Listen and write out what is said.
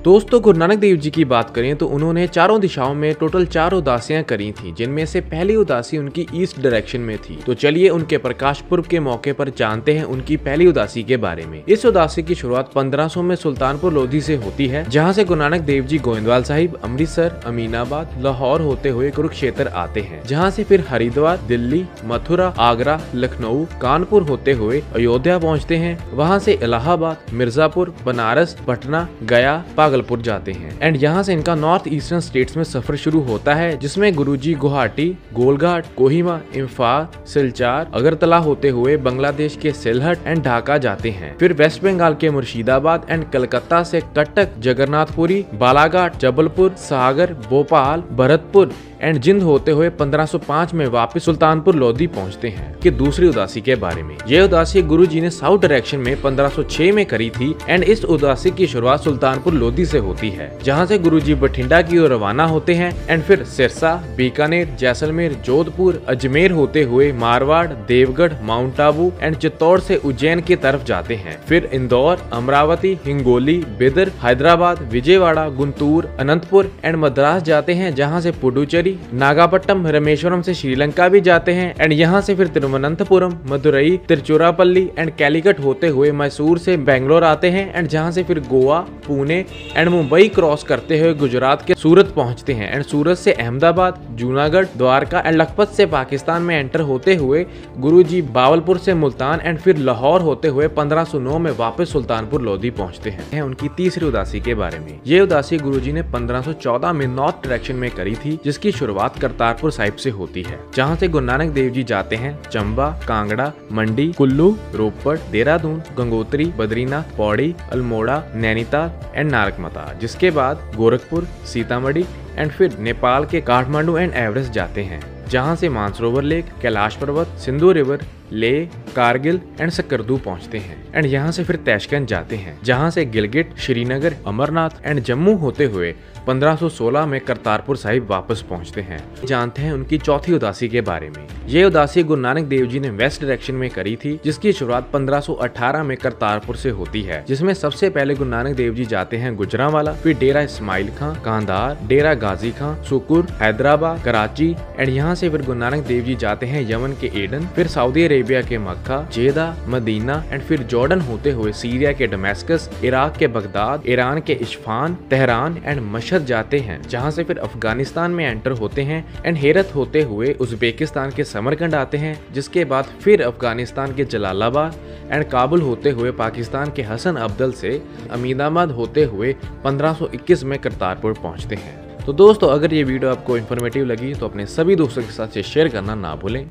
दोस्तों, गुरु नानक देव जी की बात करें तो उन्होंने चारों दिशाओं में टोटल 4 उदासियां करी थी, जिनमें से पहली उदासी उनकी ईस्ट डायरेक्शन में थी। तो चलिए उनके प्रकाश पर्व के मौके पर जानते हैं उनकी पहली उदासी के बारे में। इस उदासी की शुरुआत 1500 में सुल्तानपुर लोधी से होती है, जहां से गुरु नानक देव जी गोविंदवाल साहिब, अमृतसर, अमीनाबाद, लाहौर होते हुए कुरुक्षेत्र आते हैं, जहाँ से फिर हरिद्वार, दिल्ली, मथुरा, आगरा, लखनऊ, कानपुर होते हुए अयोध्या पहुँचते हैं। वहाँ से इलाहाबाद, मिर्जापुर, बनारस, पटना, गया, भागलपुर जाते हैं एंड यहाँ से इनका नॉर्थ ईस्टर्न स्टेट्स में सफर शुरू होता है, जिसमें गुरुजी गुवाहाटी, गोलघाट, कोहिमा, इम्फाल, सिलचार, अगरतला होते हुए बांग्लादेश के सिलहट एंड ढाका जाते हैं। फिर वेस्ट बंगाल के मुर्शिदाबाद एंड कलकत्ता से कटक, जगन्नाथपुरी, बालाघाट, जबलपुर, सागर, भोपाल, भरतपुर एंड जिंद होते हुए 1505 में वापस सुल्तानपुर लोधी पहुंचते हैं। कि दूसरी उदासी के बारे में, यह उदासी गुरुजी ने साउथ डायरेक्शन में 1506 में करी थी एंड इस उदासी की शुरुआत सुल्तानपुर लोधी से होती है, जहां से गुरुजी बठिंडा की ओर रवाना होते हैं एंड फिर सिरसा, बीकानेर, जैसलमेर, जोधपुर, अजमेर होते हुए मारवाड़, देवगढ़, माउंट आबू एंड चित्तौड़ से उज्जैन की तरफ जाते हैं। फिर इंदौर, अमरावती, हिंगोली, बिदर, हैदराबाद, विजयवाड़ा, गुंटूर, अनंतपुर एंड मद्रास जाते हैं, जहाँ से पुडुचेरी, नागापट्टनम, रामेश्वरम से श्रीलंका भी जाते हैं एंड यहाँ से फिर तिरुवनंतपुरम, मदुरई, तिरुचिरापल्ली एंड कैलीकट होते हुए मैसूर से बेंगलोर आते हैं एंड जहाँ से फिर गोवा, पुणे एंड मुंबई क्रॉस करते हुए गुजरात के सूरत पहुंचते हैं एंड सूरत से अहमदाबाद, जूनागढ़, द्वारका एंड लखपत से पाकिस्तान में एंटर होते हुए गुरुजी बावलपुर से मुल्तान एंड फिर लाहौर होते हुए 1509 में वापस सुल्तानपुर लोधी पहुंचते हैं। उनकी तीसरी उदासी के बारे में, ये उदासी गुरुजी ने 1514 में नॉर्थ डायरेक्शन में करी थी, जिसकी शुरुआत करतारपुर साहिब से होती है, जहाँ से गुरु नानक देव जी जाते हैं चंबा, कांगड़ा, मंडी, कुल्लू, रोपड़, देहरादून, गंगोत्री, बद्रीनाथ, पौड़ी, अल्मोड़ा, नैनीताल एंड नारकमता, जिसके बाद गोरखपुर, सीतामढ़ी एंड फिर नेपाल के काठमांडू एंड एवरेस्ट जाते हैं, जहां से मानसरोवर लेक, कैलाश पर्वत, सिंधु रिवर, लेह, कारगिल एंड सकरदू पहुंचते हैं एंड यहाँ से फिर तैशकंद जाते हैं, जहां से गिलगिट, श्रीनगर, अमरनाथ एंड जम्मू होते हुए 1516 में करतारपुर साहिब वापस पहुंचते हैं। जानते हैं उनकी चौथी उदासी के बारे में। ये उदासी गुरु नानक देव जी ने वेस्ट डायरेक्शन में करी थी, जिसकी शुरुआत 1518 में करतारपुर से होती है, जिसमें सबसे पहले गुरु नानक देव जी जाते हैं गुजरांवाला, फिर डेरा इस्माइल खां, कांधार, डेरा गाजी खां, सुकुर, हैदराबाद, कराची एंड यहाँ से फिर गुरु नानक देव जी जाते हैं यमन के एडन, फिर सऊदी अरेबिया के मक्का, जेदा, मदीना एंड फिर जॉर्डन होते हुए सीरिया के डमस्कस, इराक के बगदाद, ईरान के इस्फहान, तेहरान एंड मशहद जाते हैं, जहां से फिर अफगानिस्तान में एंटर होते हैं एंड हेरत होते हुए उज्बेकिस्तान के समरकंद आते हैं, जिसके बाद फिर अफगानिस्तान के जलालाबाद एंड काबुल होते हुए पाकिस्तान के हसन अब्दल से अमीनाबाद होते हुए 1521 में करतारपुर पहुंचते हैं। तो दोस्तों, अगर ये वीडियो आपको इन्फॉर्मेटिव लगी तो अपने सभी दोस्तों के साथ शेयर करना ना भूलें।